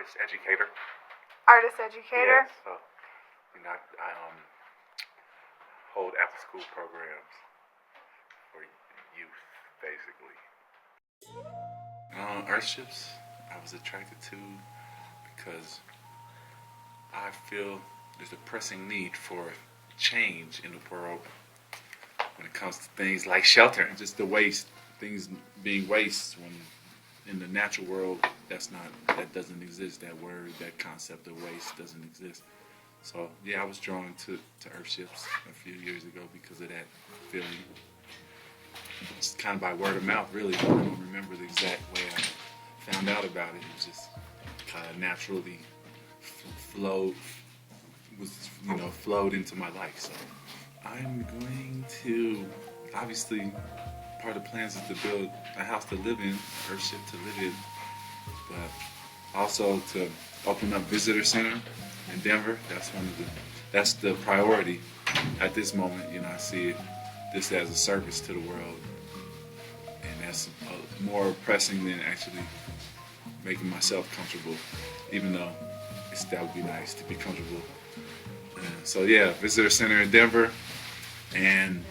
artist educator. Artist educator? Yeah, so, I hold after-school programs for youth, basically. Earthships, I was attracted to because I feel there's a pressing need for change in the world when it comes to things like shelter, just the waste, things being waste when in the natural world that doesn't exist. That word, that concept of waste doesn't exist. So yeah, I was drawn to Earthships a few years ago because of that feeling. It's kind of by word of mouth, really. I don't remember the exact way I found out about it. It was just kind of naturally flowed into my life. So I'm going to, obviously, part of the plans is to build a house to live in, Earthship to live in, but also to open up visitor center in Denver. That's the priority at this moment. I see this as a service to the world, and that's more pressing than actually making myself comfortable, even though that would be nice to be comfortable. So yeah, visitor center in Denver, and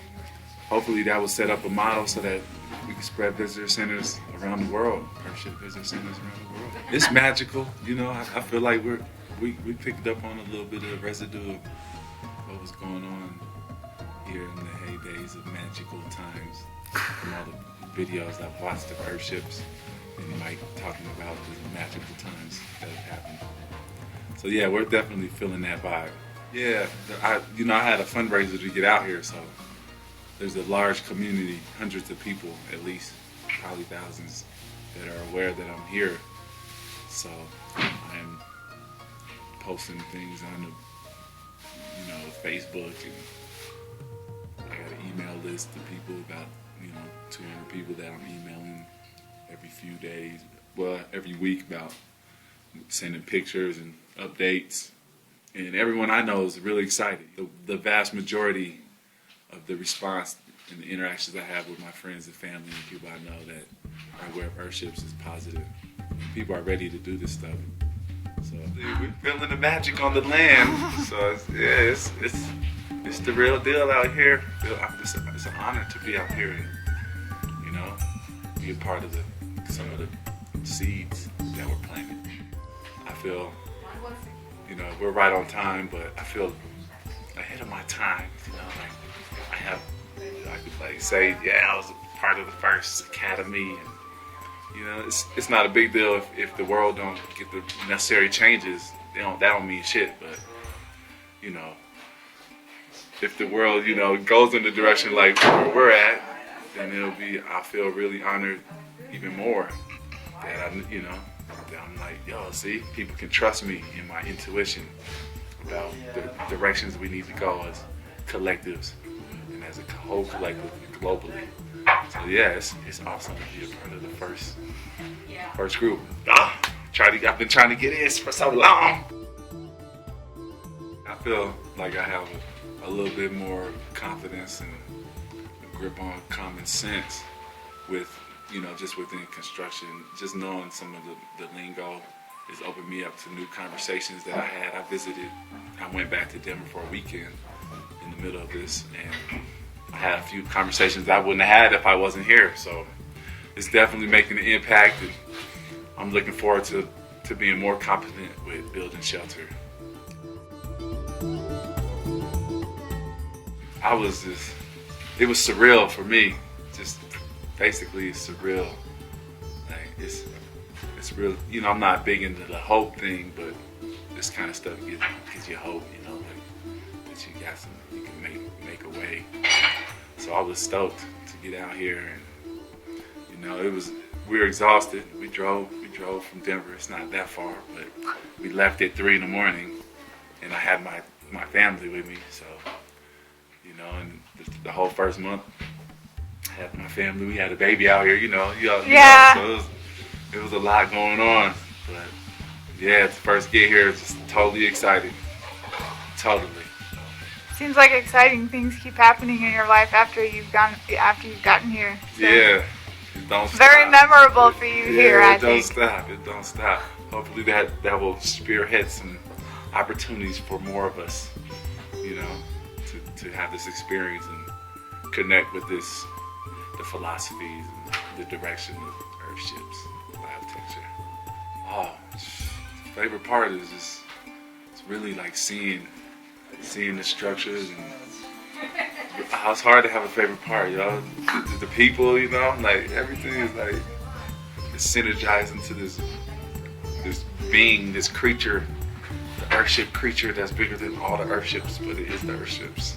hopefully that will set up a model so that we can spread visitor centers around the world, Earthship visitor centers around the world. It's magical, I feel like we picked up on a little bit of residue of what was going on here in the heydays of magical times from all the videos I've watched of Earthships and Mike talking about the magical times that have happened. So yeah, we're definitely feeling that vibe. Yeah, I had a fundraiser to get out here, so there's a large community, hundreds of people at least, probably thousands, that are aware that I'm here. So I'm posting things on the Facebook, and I got an email list of people, about 200 people that I'm emailing every few days, every week, about sending pictures and updates. And everyone I know is really excited. The vast majority of the response and the interactions I have with my friends and family and people I know that are aware of Earthships is positive. People are ready to do this stuff. So we're feeling the magic on the land. So it's the real deal out here. It's an honor to be out here and be a part of some of the seeds that were planted. I feel we're right on time, but I feel ahead of my time. I could say, yeah, I was a part of the first academy, and it's not a big deal if the world don't get the necessary changes. That don't mean shit. But if the world goes in the direction like where we're at, then I feel really honored even more that I'm like, yo, see, people can trust me in my intuition about the directions we need to go as collectives and as a whole collective globally. So yeah, it's awesome to be a part of the first group. I've been trying to get in for so long. I feel like I have a little bit more confidence and a grip on common sense with just within construction, just knowing some of the lingo has opened me up to new conversations that I had. I went back to Denver for a weekend in the middle of this, and I had a few conversations that I wouldn't have had if I wasn't here. So it's definitely making an impact, and I'm looking forward to being more competent with building shelter. It was surreal for me. Just basically, it's surreal. Like it's real. I'm not big into the hope thing, but this kind of stuff gives you hope. Like that you can make a way. So I was stoked to get out here, and we were exhausted. We drove from Denver. It's not that far, but we left at 3 a.m, and I had my family with me. So and the whole first month. I had my family. We had a baby out here, Yeah. So it was a lot going on. But yeah, to first get here, just totally excited. Totally. Seems like exciting things keep happening in your life after you've gotten here. So Yeah. It don't stop. Very memorable for you here, I think. It don't stop. hopefully that will spearhead some opportunities for more of us, you know, to have this experience and connect with the philosophies and the direction of Earthship's Biotecture. Oh, favorite part is just, it's really like seeing the structures, and it's hard to have a favorite part, you know. The people, you know, like everything is like it's synergized into this being, this creature, the Earthship creature that's bigger than all the Earthships, but it is the Earthships.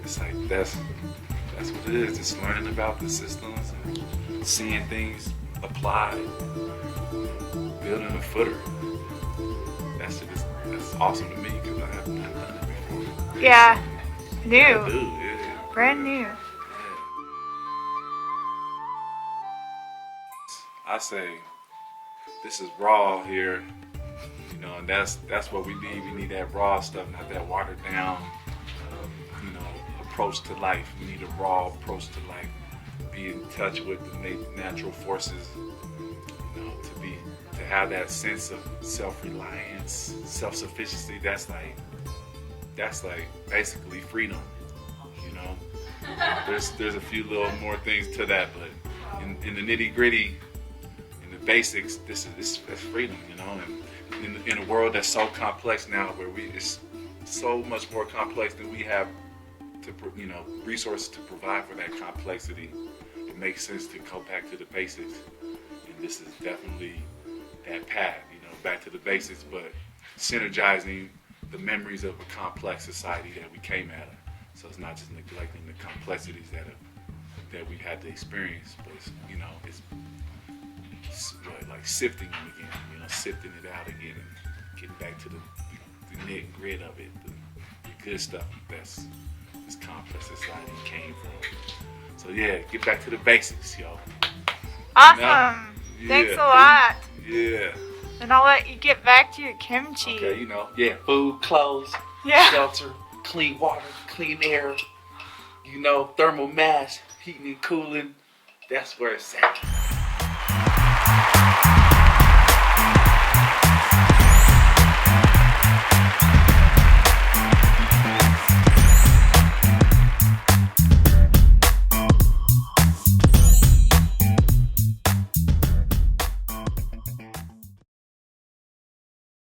It's like that's what it is. Just learning about the systems and seeing things applied, building a footer. That's awesome to me because I haven't done it before. Yeah, new, Yeah, brand new. Yeah. I say this is raw here, you know, and that's what we need. We need that raw stuff, not that watered down, you know, approach to life. We need a raw approach to life. Be in touch with the natural forces, you know, to have that sense of self-reliance, self-sufficiency. That's like basically freedom, you know. There's a few little more things to that, but in the nitty-gritty, in the basics, this is freedom, you know. And in a world that's so complex now, where it's so much more complex than we have to, you know, resources to provide for that complexity. It makes sense to go back to the basics, and this is definitely that path, you know, back to the basics, but synergizing the memories of a complex society that we came out of. So it's not just neglecting the complexities that we had to experience, but it's, you know, it's like sifting them again, you know, sifting it out again and getting back to the nit and grit of it, the good stuff that's this complex society came from. So yeah, get back to the basics, yo. Awesome. You know? Thanks a lot. Yeah. And I'll let you get back to your kimchi. Okay, you know, yeah, food, clothes, Yeah. shelter, clean water, clean air, you know, thermal mass, heating and cooling. That's where it's at.